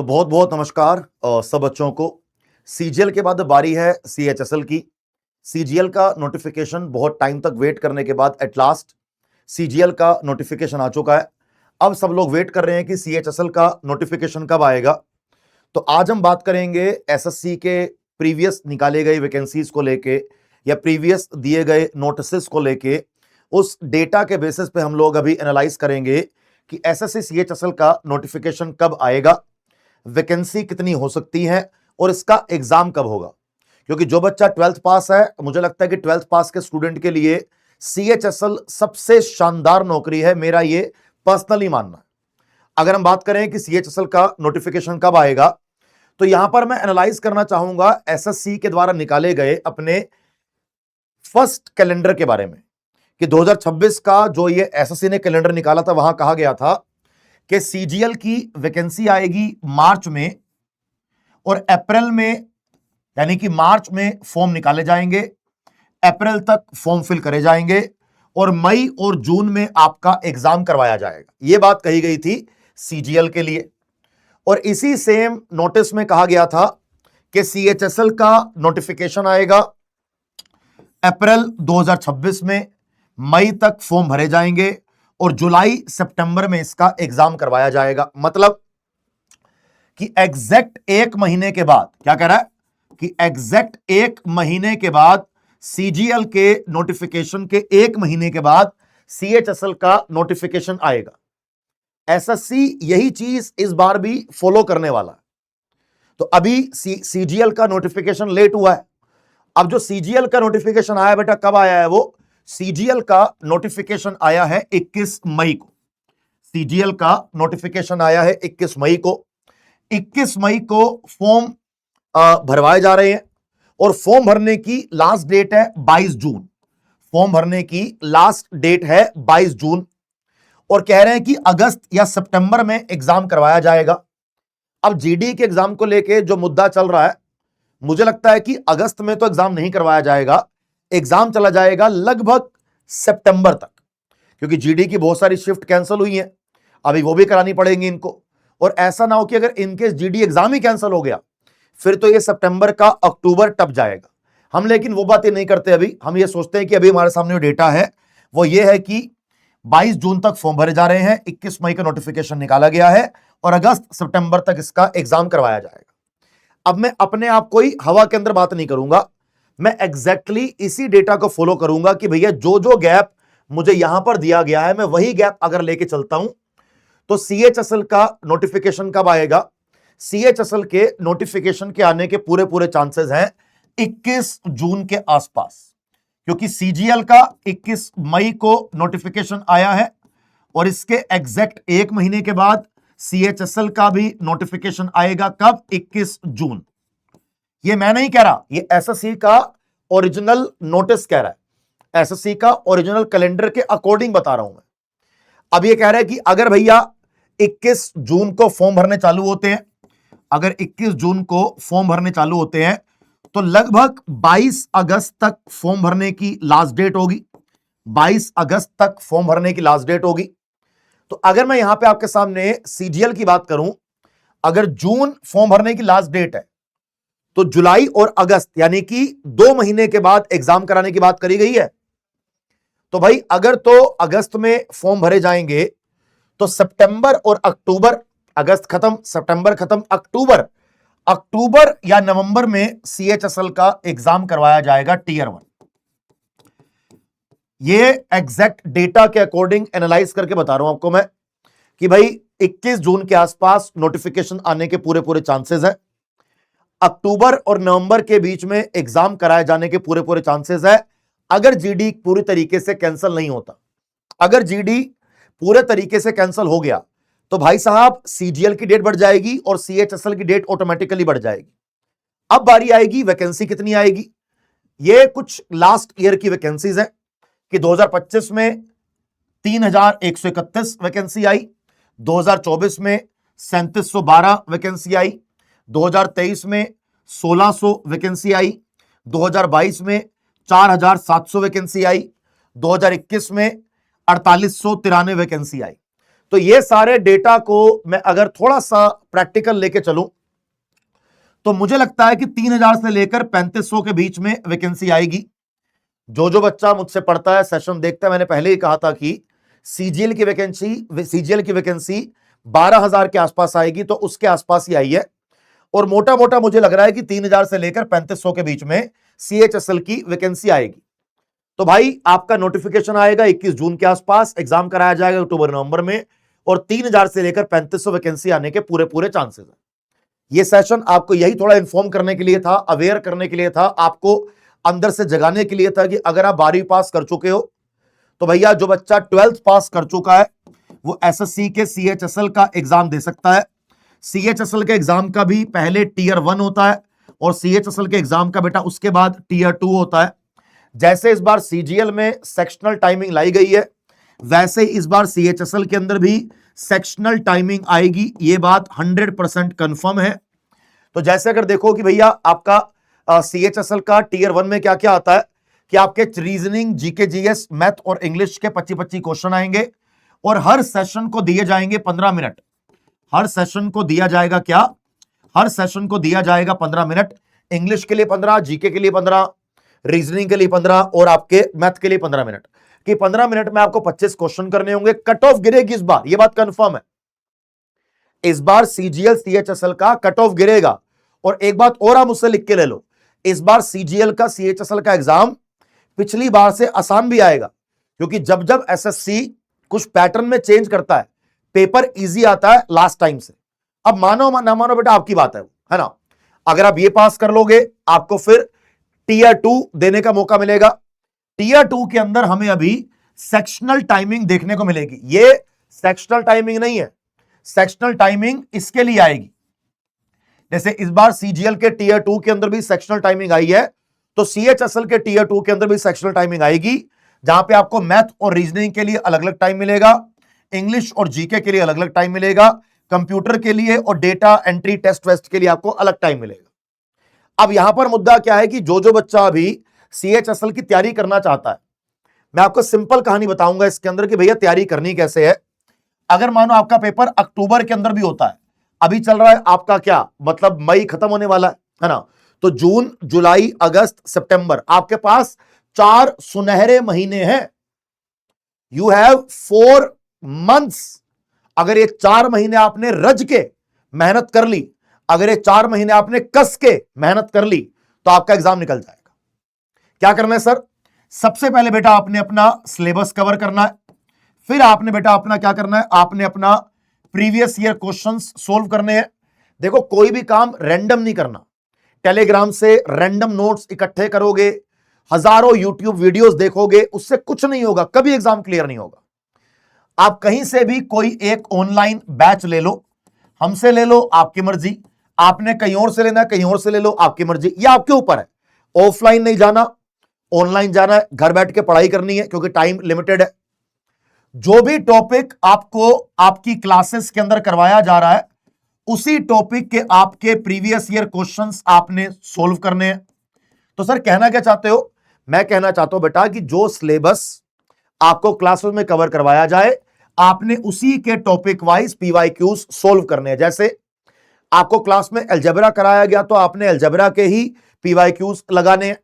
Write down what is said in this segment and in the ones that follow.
तो बहुत बहुत नमस्कार सब बच्चों को। सीजीएल के बाद बारी है सीएचएसएल की। सीजीएल का नोटिफिकेशन बहुत टाइम तक वेट करने के बाद एट लास्ट सीजीएल का नोटिफिकेशन आ चुका है। अब सब लोग वेट कर रहे हैं कि सीएचएसएल का नोटिफिकेशन कब आएगा। तो आज हम बात करेंगे एसएससी के प्रीवियस निकाले गए वैकेंसीज को लेके या प्रीवियस दिए गए नोटिस को लेके। उस डेटा के बेसिस पे हम लोग अभी एनालाइज करेंगे कि एसएससी सीएचएसएल का नोटिफिकेशन कब आएगा, वैकेंसी कितनी हो सकती है और इसका एग्जाम कब होगा। क्योंकि जो बच्चा 12th पास है, मुझे लगता है कि 12th पास के स्टूडेंट के लिए सीएचएसएल सबसे शानदार नौकरी है, मेरा ये पर्सनली मानना है। अगर हम बात करें कि सीएचएसएल का नोटिफिकेशन कब आएगा, तो यहां पर मैं एनालाइज करना चाहूंगा एसएससी के द्वारा निकाले गए अपने फर्स्ट कैलेंडर के बारे में कि 2026 का जो ये एसएससी ने कैलेंडर निकाला था, वहां कहा गया था कि सीजीएल की वैकेंसी आएगी मार्च में और अप्रैल में, यानी कि मार्च में फॉर्म निकाले जाएंगे, अप्रैल तक फॉर्म फिल करे जाएंगे और मई और जून में आपका एग्जाम करवाया जाएगा। यह बात कही गई थी सीजीएल के लिए। और इसी सेम नोटिस में कहा गया था कि सीएचएसएल का नोटिफिकेशन आएगा अप्रैल 2026 में, मई तक फॉर्म भरे जाएंगे और जुलाई सितंबर में इसका एग्जाम करवाया जाएगा। मतलब कि एग्जैक्ट एक महीने के बाद, क्या कह रहा है कि एग्जैक्ट एक महीने के बाद सीजीएल के नोटिफिकेशन के एक महीने के बाद सीएचएसएल का नोटिफिकेशन आएगा। एसएससी यही चीज इस बार भी फॉलो करने वाला है। तो अभी सीजीएल का नोटिफिकेशन लेट हुआ है। अब जो सीजीएल का नोटिफिकेशन आया बेटा, कब आया है वो? सीजीएल का नोटिफिकेशन आया है 21 मई को। सीजीएल का नोटिफिकेशन आया है 21 मई को। 21 मई को फॉर्म भरवाए जा रहे हैं और फॉर्म भरने की लास्ट डेट है 22 जून। फॉर्म भरने की लास्ट डेट है 22 जून और कह रहे हैं कि अगस्त या सितंबर में एग्जाम करवाया जाएगा। अब जीडी के एग्जाम को लेके जो मुद्दा चल रहा है, मुझे लगता है कि अगस्त में तो एग्जाम नहीं करवाया जाएगा, एग्जाम चला जाएगा लगभग सितंबर तक, क्योंकि जीडी की बहुत सारी शिफ्ट कैंसिल हुई हैं, अभी वो भी करानी पड़ेंगी इनको। और ऐसा ना हो कि अगर इनकेस जीडी एग्जाम ही कैंसिल हो गया, फिर तो ये सितंबर का अक्टूबर टप जाएगा। हम लेकिन वो बातें नहीं करते। अभी हम ये सोचते हैं कि अभी हमारे सामने जो डेटा है वो ये है कि 22 जून तक फॉर्म भरे जा रहे हैं, 21 मई का नोटिफिकेशन निकाला गया है और अगस्त सितंबर तक इसका एग्जाम करवाया जाएगा। अब मैं अपने आप को ही हवा के अंदर बात नहीं करूंगा, मैं एग्जैक्टली इसी डेटा को फॉलो करूंगा कि भैया जो जो गैप मुझे यहां पर दिया गया है, मैं वही गैप अगर लेके चलता हूं तो सीएचएसएल का नोटिफिकेशन कब आएगा? सीएचएसएल के नोटिफिकेशन के आने के पूरे पूरे चांसेस हैं 21 जून के आसपास, क्योंकि सीजीएल का 21 मई को नोटिफिकेशन आया है और इसके एग्जैक्ट एक महीने के बाद सीएचएसएल का भी नोटिफिकेशन आएगा। कब? 21 जून। ये मैं नहीं कह रहा, ये एसएससी का ओरिजिनल नोटिस कह रहा है, एसएससी का ओरिजिनल कैलेंडर के अकॉर्डिंग बता रहा हूं मैं। अब ये कह रहा है कि अगर भैया 21 जून को फॉर्म भरने चालू होते हैं, अगर 21 जून को फॉर्म भरने चालू होते हैं तो लगभग 22 अगस्त तक फॉर्म भरने की लास्ट डेट होगी। 22 अगस्त तक फॉर्म भरने की लास्ट डेट होगी। तो अगर मैं यहां पे आपके सामने सीजीएल की बात करूं, अगर जून फॉर्म भरने की लास्ट डेट है तो जुलाई और अगस्त यानी कि 2 महीने के बाद एग्जाम कराने की बात करी गई है। तो भाई अगर तो अगस्त में फॉर्म भरे जाएंगे तो सितंबर और अक्टूबर, अगस्त खत्म, सितंबर खत्म, अक्टूबर या नवंबर में सीएचएसएल का एग्जाम करवाया जाएगा टीयर 1। ये एग्जैक्ट डेटा के अकॉर्डिंग एनालाइज करके बता रहा हूं आपको मैं कि भाई 21 जून के आसपास नोटिफिकेशन आने के पूरे पूरे चांसेस है। अक्टूबर और नवंबर के बीच में एग्जाम कराए जाने के पूरे पूरे चांसेस है, अगर जीडी पूरी तरीके से कैंसिल नहीं होता। अगर जीडी पूरे तरीके से कैंसिल हो गया तो भाई साहब सीजीएल की डेट बढ़ जाएगी और सीएचएसएल की डेट ऑटोमेटिकली बढ़ जाएगी। अब बारी आएगी वैकेंसी कितनी आएगी। ये कुछ लास्ट ईयर की वैकेंसीज है कि 2025 में 3131 वैकेंसी आई, 2024 में 3712 वैकेंसी आई, 2023 में 1600 वैकेंसी आई, 2022 में 4700 वैकेंसी आई, 2021 में 4893 वैकेंसी आई। तो ये सारे डेटा को मैं अगर थोड़ा सा प्रैक्टिकल लेके चलूं तो मुझे लगता है कि 3000 से लेकर 3500 के बीच में वैकेंसी आएगी। जो बच्चा मुझसे पढ़ता है, सेशन देखता है, मैंने पहले ही कहा था कि सीजीएल की वैकेंसी 12,000 के आसपास आएगी, तो उसके आसपास ही आई है। और मोटा मोटा मुझे लग रहा है कि 3000 से लेकर 3500 के बीच में सीएचएसएल की वैकेंसी आएगी। तो भाई आपका नोटिफिकेशन आएगा 21 जून के आसपास, एग्जाम कराया जाएगा अक्टूबर नवंबर में, और 3000 से लेकर 3500 वैकेंसी आने के पूरे चांसेस है। ये सेशन आपको यही थोड़ा इन्फॉर्म करने के लिए था, अवेयर करने के लिए था, आपको अंदर से जगाने के लिए था कि अगर आप 12वीं पास कर चुके हो तो भैया जो बच्चा 12th पास कर चुका है वो एसएससी के सीएचएसएल का एग्जाम दे सकता है। सीएचएसएल के एग्जाम का भी पहले टीयर 1 होता है और सीएचएसएल के एग्जाम का बेटा उसके बाद टीयर 2 होता है। जैसे इस बार सीजीएल में सेक्शनल टाइमिंग लाई गई है, वैसे इस बार सीएचएसएल के अंदर भी सेक्शनल टाइमिंग आएगी, ये बात 100% कंफर्म है। तो जैसे अगर देखो कि भैया आपका सीएचएसएल का टीयर 1 में क्या क्या आता है कि आपके रीजनिंग, जीके, जीएस, मैथ और इंग्लिश के 25-25 क्वेश्चन आएंगे और हर सेशन को दिए जाएंगे 15 मिनट। हर सेशन को दिया जाएगा क्या? हर सेशन को दिया जाएगा 15 मिनट। इंग्लिश के लिए 15, जीके के लिए 15, रीजनिंग के लिए 15 और आपके मैथ के लिए 15 मिनट। कि 15 मिनट में आपको 25 क्वेश्चन करने होंगे। कट ऑफ गिरेगी इस बार, यह बात कंफर्म है। इस बार सीजीएल सीएचएसएल का कट ऑफ गिरेगा। और एक बात और आप मुझसे लिख के ले लो, इस बार सीजीएल का सीएचएसएल का एग्जाम पिछली बार से आसान भी आएगा, क्योंकि जब जब एसएससी कुछ पैटर्न में चेंज करता है, पेपर इजी आता है लास्ट टाइम से। अब मानो ना मानो बेटा आपकी बात है ना। अगर आप ये पास कर लोगे आपको फिर टीयर 2 देने का मौका मिलेगा। टीयर 2 के अंदर हमें अभी सेक्शनल टाइमिंग देखने को मिलेगी। ये सेक्शनल टाइमिंग नहीं है, सेक्शनल टाइमिंग इसके लिए आएगी। जैसे इस बार सीजीएल के टीयर 2 के अंदर भी सेक्शनल टाइमिंग आई है, तो सीएचएसएल के टीयर 2 के अंदर भी सेक्शनल टाइमिंग आएगी, जहां पे आपको मैथ और रीजनिंग के लिए अलग अलग टाइम मिलेगा, इंग्लिश और जीके के लिए अलग अलग टाइम मिलेगा, कंप्यूटर के लिए और डेटा एंट्री टेस्ट वेस्ट के लिए आपको अलग टाइम मिलेगा। अब यहां पर मुद्दा क्या है कि जो बच्चा अभी सीएचएसएल की तैयारी करना चाहता है, मैं आपको सिंपल कहानी बताऊंगा इसके अंदर कि भैया तैयारी करनी कैसे है। अगर मानो आपका पेपर अक्टूबर के अंदर भी होता है, अभी चल रहा है आपका क्या मतलब मई खत्म होने वाला है ना, तो जून, जुलाई, अगस्त, सितंबर, आपके पास 4 सुनहरे महीने हैं। You have 4 months. अगर ये 4 महीने आपने रज के मेहनत कर ली, अगर ये 4 महीने आपने कस के मेहनत कर ली, तो आपका एग्जाम निकल जाएगा। क्या करना है सर? सबसे पहले बेटा आपने अपना सिलेबस कवर करना है, फिर आपने बेटा अपना क्या करना है, आपने अपना प्रीवियस ईयर क्वेश्चंस सोल्व करने हैं। देखो कोई भी काम रैंडम नहीं करना। टेलीग्राम से रैंडम नोट्स इकट्ठे करोगे, हजारों यूट्यूब वीडियोस देखोगे, उससे कुछ नहीं होगा, कभी एग्जाम क्लियर नहीं होगा। आप कहीं से भी कोई एक ऑनलाइन बैच ले लो, हमसे ले लो, आपकी मर्जी। आपने कहीं और से लेना है, कहीं और से ले लो, आपकी मर्जी, ये आपके ऊपर है। ऑफलाइन नहीं जाना, ऑनलाइन जाना है, घर बैठ के पढ़ाई करनी है, क्योंकि टाइम लिमिटेड है। जो भी टॉपिक आपको आपकी क्लासेस के अंदर करवाया जा रहा है, उसी टॉपिक के आपके प्रीवियस ईयर क्वेश्चंस आपने सोल्व करने हैं। तो सर कहना क्या चाहते हो? मैं कहना चाहता हूं बेटा कि जो सिलेबस आपको क्लासेस में कवर करवाया जाए, आपने उसी के टॉपिक वाइज पीवाईक्यूज सोल्व करने हैं। जैसे आपको क्लास में अलजेब्रा कराया गया, तो आपने अलजेब्रा के ही पीवाईक्यूज लगाने हैं,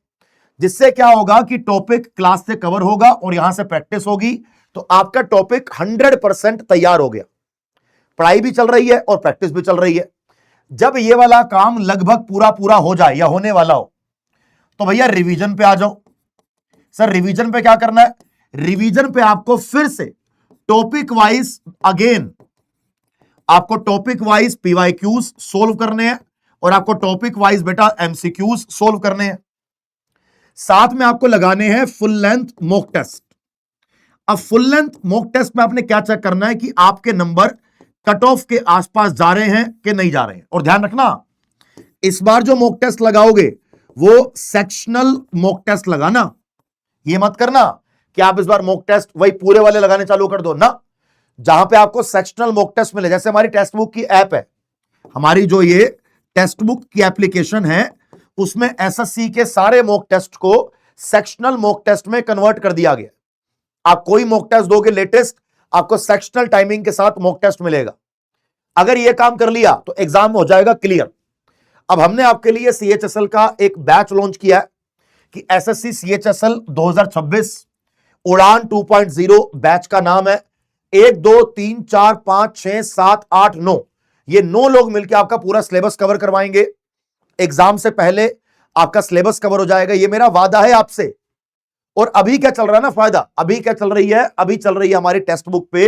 जिससे क्या होगा कि टॉपिक क्लास से कवर होगा और यहां से प्रैक्टिस होगी, तो आपका टॉपिक 100% तैयार हो गया। पढ़ाई भी चल रही है और प्रैक्टिस भी चल रही है। जब ये वाला काम लगभग पूरा हो जाए या होने वाला हो, तो भैया रिवीजन पे आ जाओ। सर रिवीजन पे क्या करना है? रिवीजन पे आपको फिर से टॉपिक वाइज अगेन आपको टॉपिक वाइज पीवाईक्यूज सोल्व करने हैं और आपको टॉपिक वाइज बेटा एमसीक्यूज सोल्व करने हैं। साथ में आपको लगाने हैं फुल लेंथ मॉक टेस्ट। अब फुल लेंथ मॉक टेस्ट में आपने क्या चेक करना है कि आपके नंबर कट ऑफ के आसपास जा रहे हैं कि नहीं जा रहे हैं। और ध्यान रखना, इस बार जो मॉक टेस्ट लगाओगे वो सेक्शनल मॉक टेस्ट लगाना। ये मत करना कि आप इस बार मॉक टेस्ट वही पूरे वाले लगाने चालू कर दो ना, जहां पे आपको सेक्शनल मॉक टेस्ट मिले। जैसे हमारी टेक्स्ट बुक की ऐप है, हमारी जो ये टेक्स्ट बुक की एप्लीकेशन है, उसमें एसएससी के सारे मॉक टेस्ट को सेक्शनल मॉक टेस्ट में कन्वर्ट कर दिया गया। आप कोई मॉक टेस्ट दोगे लेटेस्ट, आपको सेक्शनल टाइमिंग के साथ मॉक टेस्ट मिलेगा। अगर ये काम कर लिया तो एग्जाम हो जाएगा क्लियर। अब हमने आपके लिए सीएचएसएल का एक बैच लॉन्च किया है कि एसएससी सीएचएसएल 2026 उड़ान 2.0 बैच का नाम है। 1 2 3 4 5 6 7 8 9 ये 9 लोग मिलकर आपका पूरा सिलेबस कवर करवाएंगे। एग्जाम से पहले आपका सिलेबस कवर हो जाएगा, ये मेरा वादा है आपसे। और अभी क्या चल रहा है ना फायदा, अभी क्या चल रही है, अभी चल रही है हमारी टेक्स्ट बुक पे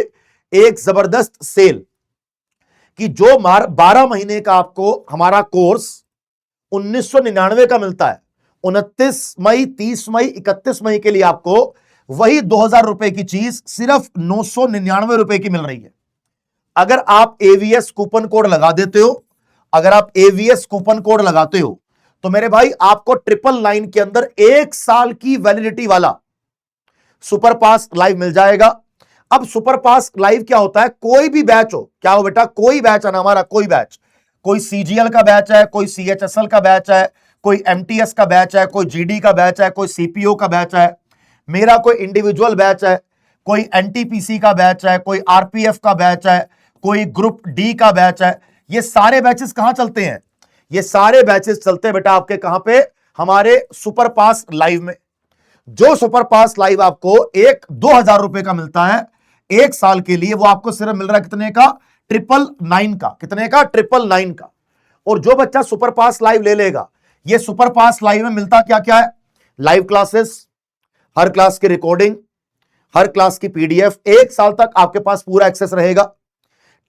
एक जबरदस्त सेल कि जो 12 महीने का आपको हमारा कोर्स 1999 का मिलता है, 29 मई 30 मई 31 मई के लिए आपको वही 2000 रुपए की चीज सिर्फ 999 रुपए की मिल रही है। अगर आप एवीएस कूपन कोड लगा देते हो, अगर आप एवीएस कूपन कोड लगाते हो तो मेरे भाई आपको 999 के अंदर 1 साल की वैलिडिटी वाला सुपर पास लाइव मिल जाएगा। अब सुपर पास लाइव क्या होता है, कोई भी बैच हो, क्या हो बेटा, कोई बैच है ना हमारा, कोई बैच, कोई सीजीएल का बैच है, कोई सीएचएसएल का बैच है, कोई एमटीएस का बैच है, कोई जीडी का बैच है, कोई सीपीओ का बैच है, मेरा कोई इंडिविजुअल बैच है, कोई एनटीपीसी का बैच है, कोई आरपीएफ का बैच है, कोई ग्रुप डी का बैच है। ये सारे बैचेस कहां चलते हैं, ये सारे बैचेस चलते हैं बेटा आपके कहां पे, हमारे सुपर पास लाइव में। जो सुपर पास लाइव आपको 2000 रुपए का मिलता है 1 साल के लिए, वो आपको सिर्फ मिल रहा है कितने का, 999 का, कितने का, 999 का। और जो बच्चा सुपर पास लाइव ले लेगा, ये सुपर पास लाइव में मिलता क्या क्या है, लाइव क्लासेस, हर क्लास की रिकॉर्डिंग, हर क्लास की पीडीएफ, 1 साल तक आपके पास पूरा एक्सेस रहेगा।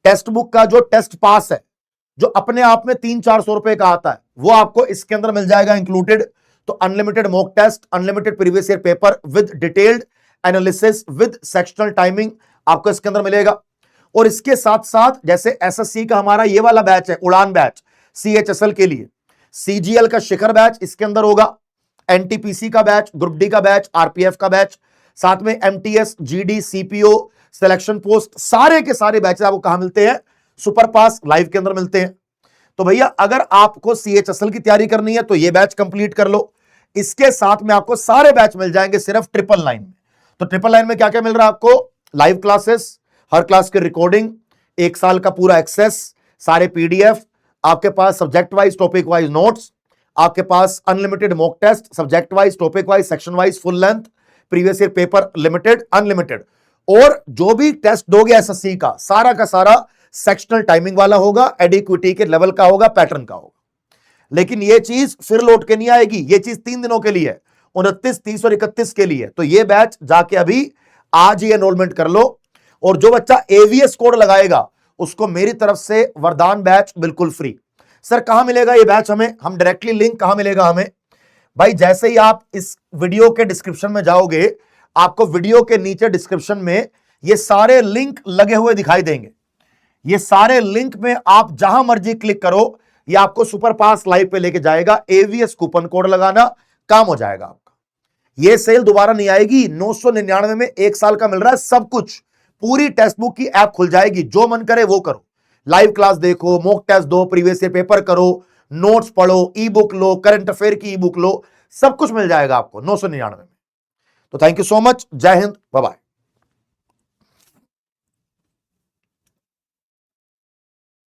टेक्स्ट बुक का जो टेस्ट पास है, जो अपने आप में 300-400 रुपए का आता है, वो आपको इसके अंदर मिल जाएगा इंक्लूडेड। तो unlimited mock test, unlimited previous year paper with detailed analysis with sectional timing आपको इसके अंदर मिलेगा। और इसके साथ साथ जैसे एसएससी का हमारा ये वाला बैच है, उड़ान बैच सीएचएसएल के लिए, सीजीएल का शिखर बैच इसके अंदर होगा, एनटीपीसी का बैच, ग्रुप डी का बैच, आरपीएफ का बैच, साथ में MTS, GD, CPO, selection post, सारे के सारे बैचेस आपको कहां मिलते हैं, सुपर पास लाइव के अंदर मिलते हैं। तो भैया अगर आपको सीएचएसएल की तैयारी करनी है तो ये बैच कंप्लीट कर लो, इसके साथ में आपको सारे बैच मिल जाएंगे सिर्फ 999 में। तो 999 में क्या क्या मिल रहा है आपको, लाइव क्लासेस, हर क्लास की रिकॉर्डिंग, 1 साल का पूरा एक्सेस, सारे पीडीएफ, आपके पास subject wise topic wise notes, आपके पास unlimited mock test, subject wise topic wise section wise full length, previous year paper limited unlimited. और जो भी टेस्ट दोगे एसएससी का सारा सेक्शनल टाइमिंग वाला होगा, एडिक्विटी के लेवल का होगा, पैटर्न का होगा। लेकिन ये चीज फिर लौट के नहीं आएगी, ये चीज 3 दिनों के लिए है, 29, 30 और 31 के लिए। तो ये बैच जाके अभी आज ही एनरोलमेंट कर लो। और जो बच्चा एवीएस कोड लगाएगा उसको मेरी तरफ से वरदान बैच बिल्कुल फ्री। सर कहां मिलेगा ये बैच हमें, हम डायरेक्टली लिंक कहां मिलेगा हमें, भाई जैसे ही आप इस वीडियो के डिस्क्रिप्शन में जाओगे, आपको वीडियो के नीचे डिस्क्रिप्शन में ये सारे लिंक लगे हुए दिखाई देंगे। ये सारे लिंक में आप जहां मर्जी क्लिक करो, ये आपको सुपर पास लाइव पे लेके जाएगा। एवीएस कूपन कोड लगाना, काम हो जाएगा आपका। ये सेल दोबारा नहीं आएगी। 999 में 1 साल का मिल रहा है सब कुछ। पूरी टेक्स्ट बुक की ऐप खुल जाएगी, जो मन करे वो करो, लाइव क्लास देखो, मॉक टेस्ट दो, प्रीवियस ईयर पेपर करो, नोट्स पढ़ो, ई बुक लो, करंट अफेयर की ई बुक लो, सब कुछ मिल जाएगा आपको 999 में। तो थैंक यू सो मच, जय हिंद, बाय बाय।